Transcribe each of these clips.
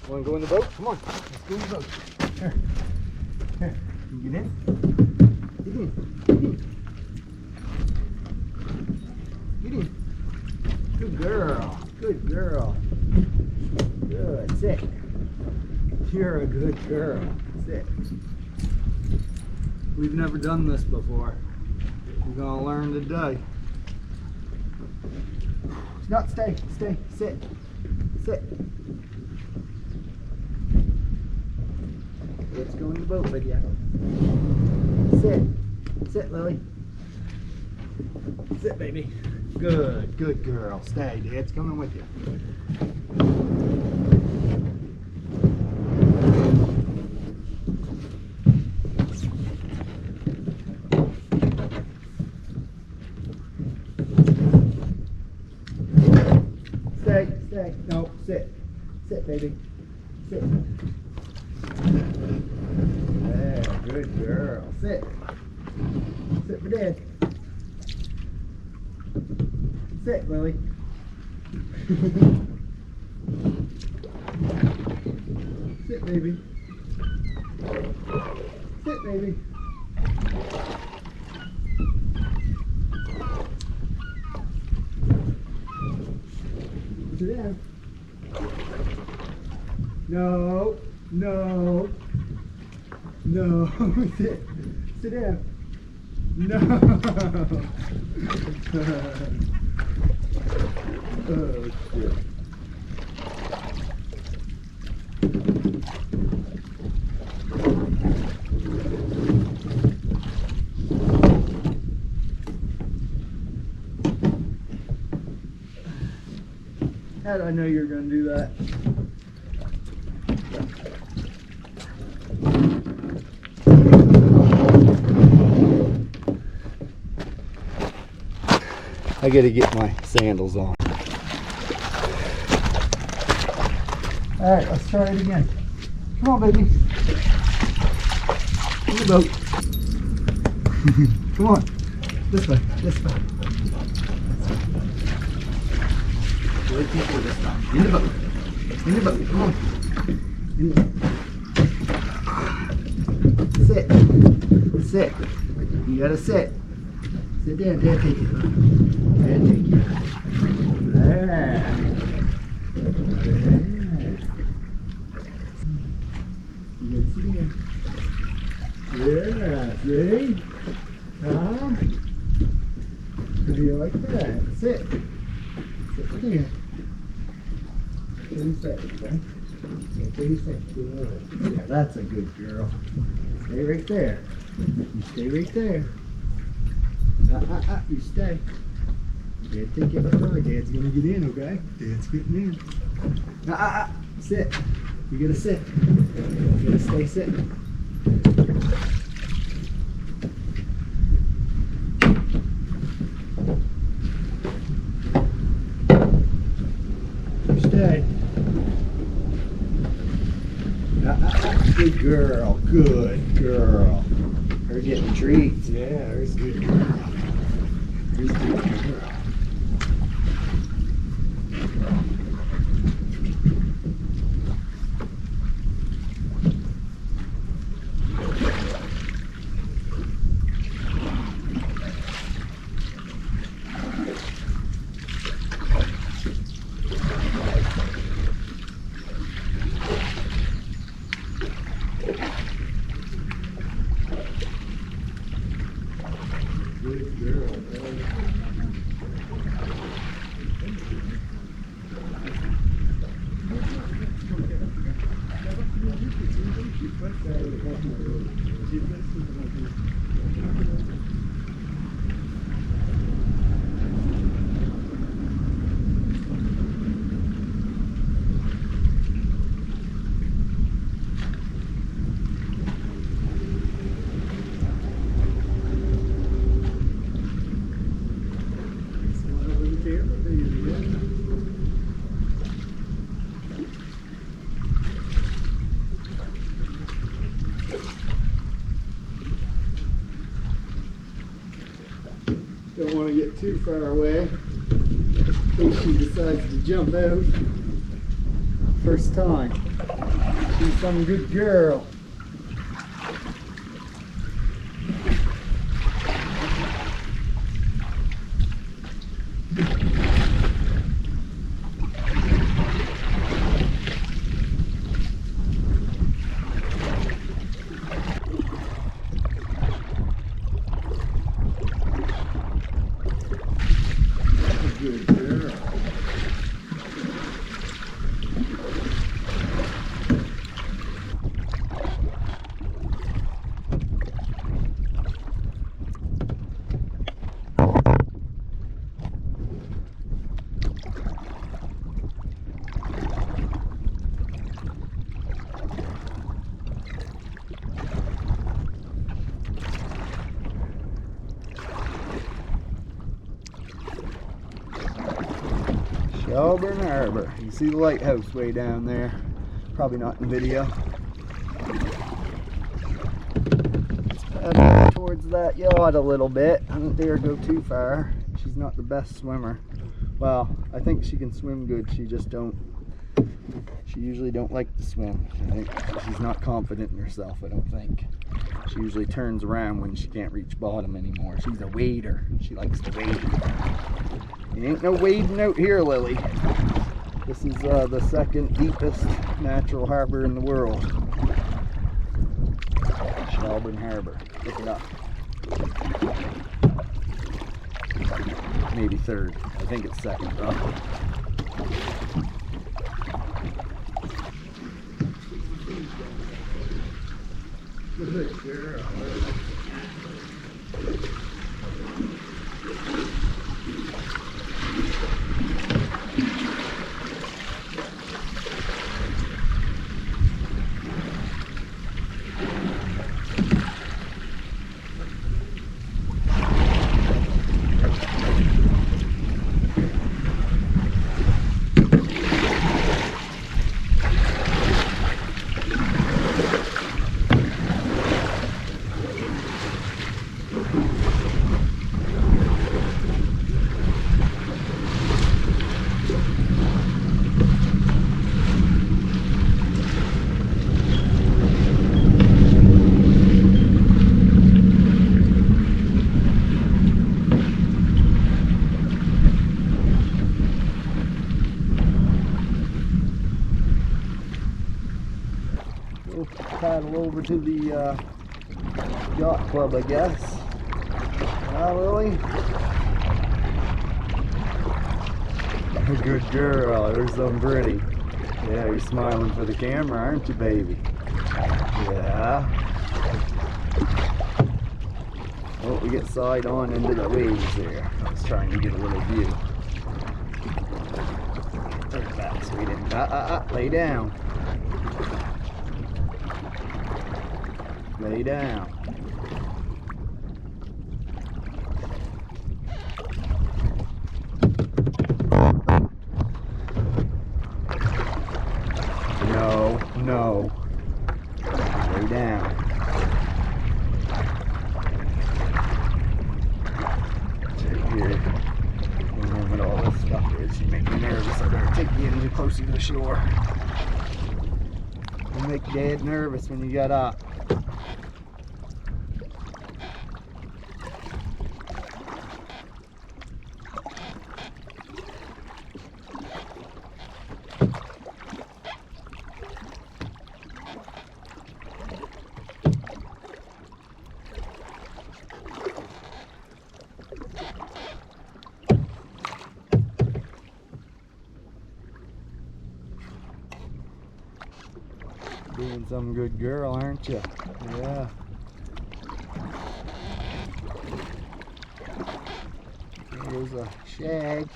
Want to go in the boat? Come on, let's go in the boat. Here. Here. You get in? Get in. Get in. Get in. Good girl. Good girl. Good. Sit. You're a good girl. Sit. We've never done this before. We're gonna learn today. No, stay. Sit. Sit. Let's go in the boat with you. Sit, Lily. Sit, baby. Good girl. Stay. Dad's coming with you. Stay. No, sit. Sit, baby. Sit. Yeah, good girl. Sit. Sit for Dad. Sit, Lily. Sit, baby. Sit, baby. Sit down. No. Sit down. No. Oh, shit. How did I know you were going to do that? I gotta get my sandals on. Alright, let's try it again. Come on, baby. In the boat. Come on. This way. Really careful this time. In the boat. Come on. In the boat. Sit. You gotta sit. Sit down. Dad, take you. There. You can see him. Yeah, see? Huh? How do you like that? Sit. Sit right here. What do you say, okay? What do you say? Good. Yeah, that's a good girl. Stay right there. You stay right there. You stay. Dad, take it right over. Dad's gonna get in, okay? Dad's getting in. Sit. You gotta sit. You gotta stay sitting. Stay. Good girl. Good girl. Her getting treats. Yeah, her's a good girl. Her's a good girl. Good girl, Don't want to get too far away in case she decides to jump out. First time. She's some good girl. Good girl. Shelburne Harbor. You see the lighthouse way down there. Probably not in video. Let's head towards that yacht a little bit. I don't dare go too far. She's not the best swimmer. Well, I think she can swim good. She usually don't like to swim. I think she's not confident in herself, I don't think. She usually turns around when she can't reach bottom anymore. She's a wader. She likes to wade. There ain't no wading out here, Lily. This is the second deepest natural harbor in the world. Shelburne Harbor. Look it up. Maybe third. I think it's second though. Good girl. We'll paddle over to the yacht club, I guess. Lily? Good girl, you're so pretty. Yeah, you're smiling for the camera, aren't you, baby? Yeah. Oh, we get side on into the waves there. I was trying to get a little view. Turn it back so we didn't. Lay down. Lay down. No, no. Lay down. Right here. I don't know what all this stuff is. You make me nervous. I better take you in closer to the shore. You make Dad nervous when you get up. Being some good girl, aren't you? Yeah. Here's a shag.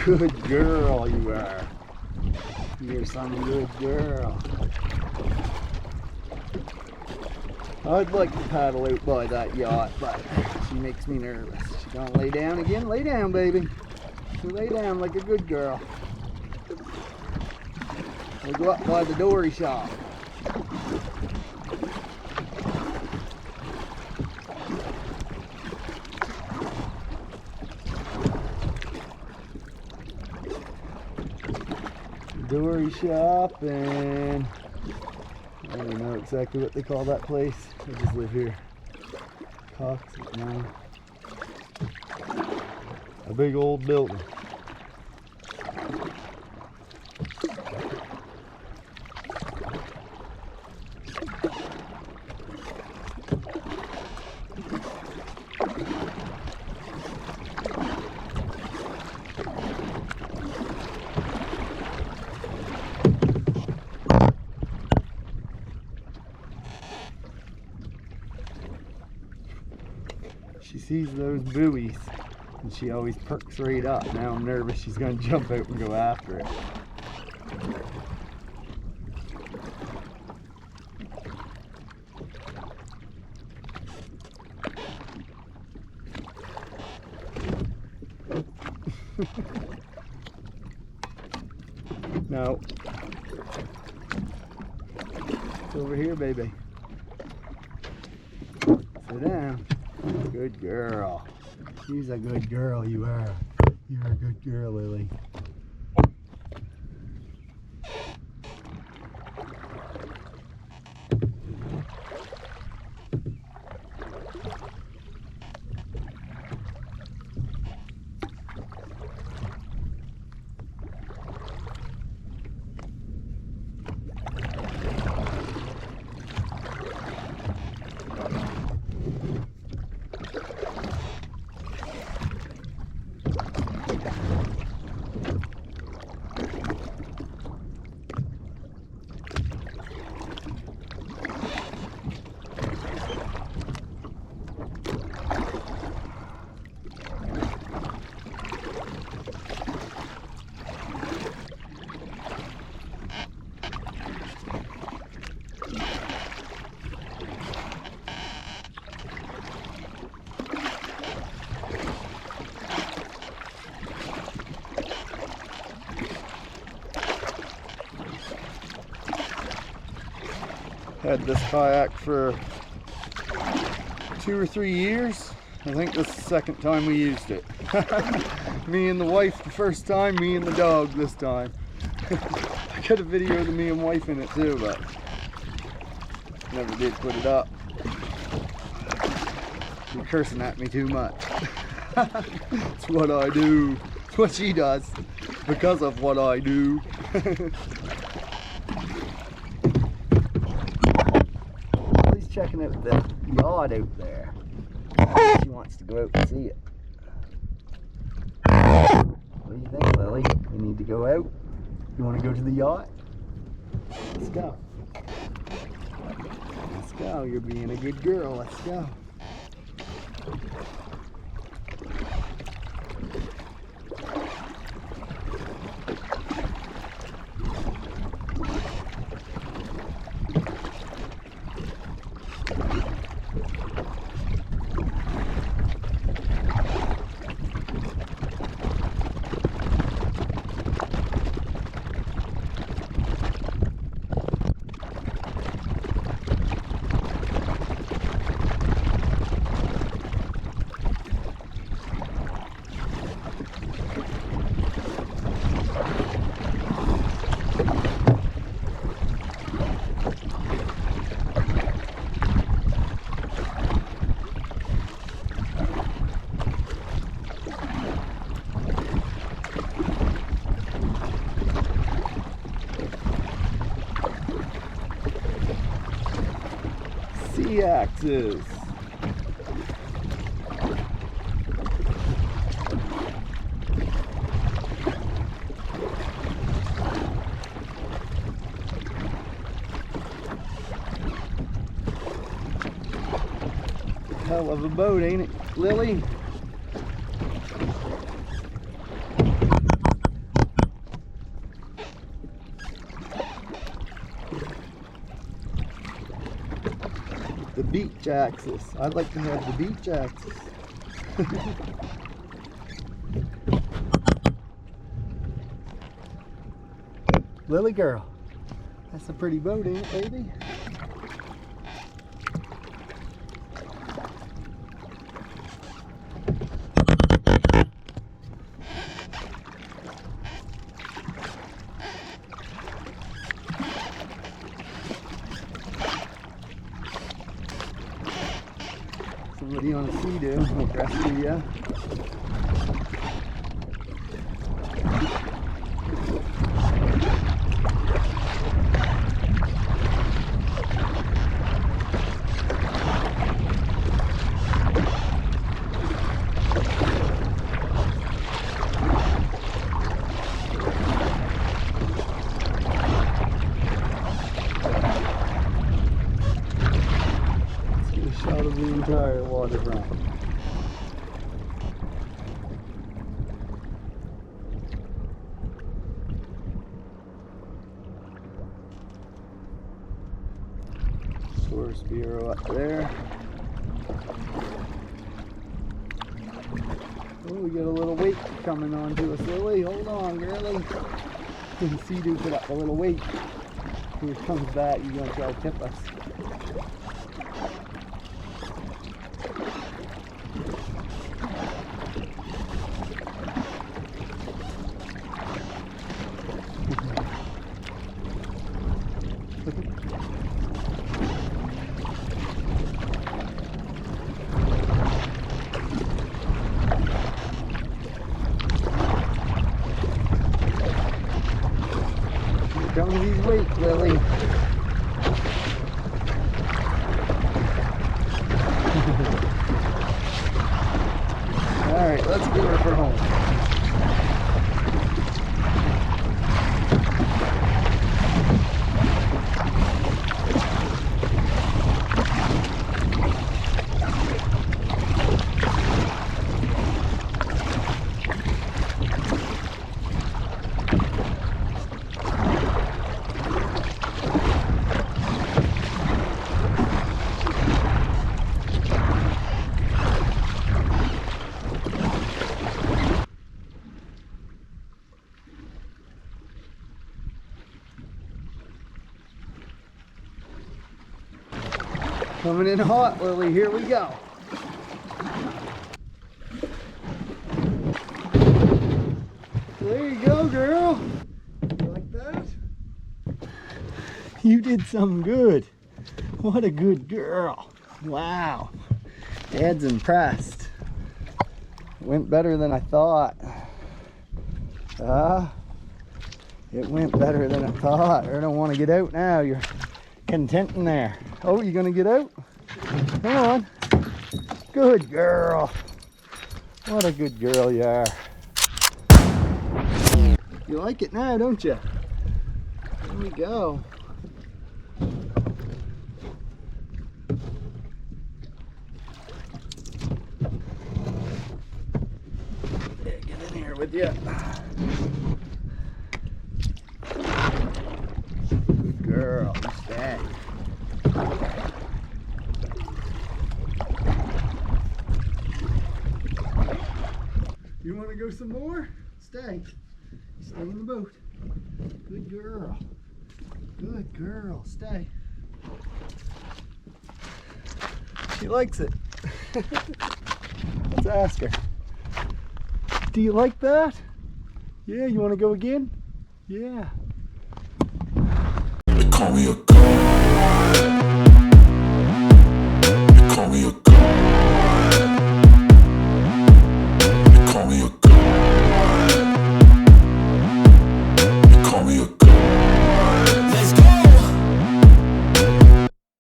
Good girl you are. You're some good girl. I'd like to paddle out by that yacht, but she makes me nervous. She gonna lay down again? Lay down, baby. Lay down like a good girl. We'll go up by the dory shop. Dory shop, and I don't know exactly what they call that place. I just live here. Cox, no. A big old building. She sees those buoys and she always perks right up. Now I'm nervous she's going to jump out and go after it. No. It's over here, baby. Sit down. Good girl. She's a good girl, you are. You're a good girl, Lily. Had this kayak for 2 or 3 years. I think this is the second time we used it. Me and the wife the first time, me and the dog this time. I could have videoed me and wife in it too, but never did put it up. You're cursing at me too much. It's what I do. It's what she does because of what I do. Checking out the yacht out there. She wants to go out and see it. What do you think, Lily? We need to go out? You want to go to the yacht? Let's go. Let's go. You're being a good girl. Let's go. Axes. Hell of a boat, ain't it, Lily? beach access. I'd like to have the beach access. Lily girl, that's a pretty boat, ain't it, baby? Somebody on a sea-doo will rescue you. Shot of the entire waterfront. Source bureau up there. Oh, we got a little weight coming onto us, Lily. Hold on, girlie. The sea-doo put up a little weight. Here comes that. You're gonna try to tip us. Here comes these weights, Lily. Alright, let's get her for home. Coming in hot, Lily. Here we go. There you go, girl. You like that? You did something good. What a good girl. Wow. Dad's impressed. It went better than I thought. It went better than I thought. I don't want to get out now. You're content in there. Oh, you gonna get out? Come on. Good girl. What a good girl you are. You like it now, don't you? There we go. Yeah, get in here with you. Good girl. Stay. You want to go some more? Stay. Stay in the boat. Good girl. Good girl. Stay. She likes it. Let's ask her. Do you like that? Yeah, you want to go again? Yeah. They call me a god. They call me a god.